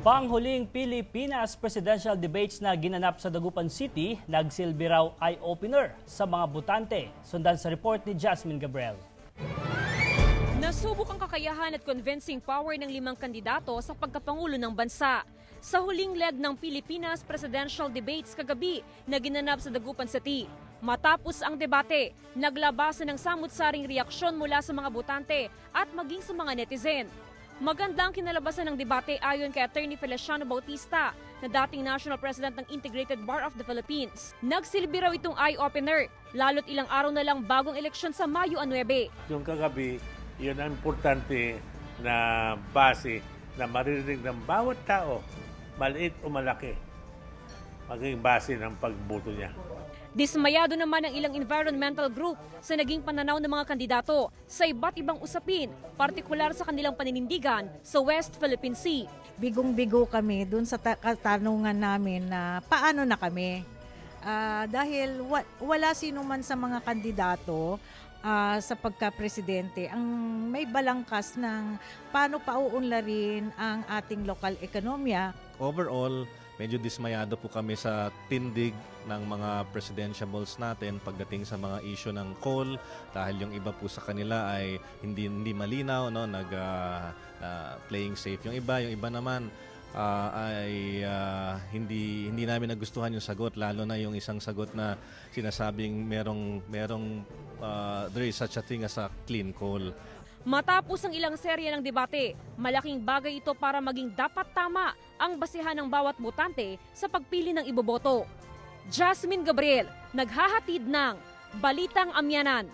Panghuling Pilipinas presidential debates na ginanap sa Dagupan City, nagsilbi raw eye-opener sa mga botante. Sundan sa report ni Jasmine Gabriel. Nasubok ang kakayahan at convincing power ng 5 kandidato sa pagkapangulo ng bansa. Sa huling leg ng Pilipinas presidential debates kagabi na ginanap sa Dagupan City. Matapos ang debate, naglabasan ng samut-saring reaksyon mula sa mga botante at maging sa mga netizen. Maganda ang kinalabasan ng debate ayon kay Attorney Feliciano Bautista na dating National President ng Integrated Bar of the Philippines. Nagsilbi raw itong eye-opener, lalo't ilang araw na lang bagong eleksyon sa Mayo 9. Yung kagabi, yun ang importante na base na maririnig ng bawat tao, maliit o malaki, maging base ng pagboto niya. Dismayado naman ang ilang environmental group sa naging pananaw ng mga kandidato sa iba't ibang usapin, partikular sa kanilang paninindigan sa West Philippine Sea. Bigong-bigo kami dun sa katanungan namin na paano na kami. Dahil wala sino man sa mga kandidato sa pagka-presidente ang may balangkas ng paano pauunlarin ang ating lokal ekonomiya. Overall, medyo dismayado po kami sa tindig ng mga presidentiables natin pagdating sa mga issue ng coal dahil yung iba po sa kanila ay hindi malinaw, no, playing safe yung iba naman ay hindi namin nagustuhan yung sagot, lalo na yung isang sagot na sinasabing merong there is such a thing as a clean coal. Matapos ang ilang serye ng debate, malaking bagay ito para maging dapat tama ang basihan ng bawat botante sa pagpili ng iboboto. Jasmine Gabriel, naghahatid ng Balitang Amyanan.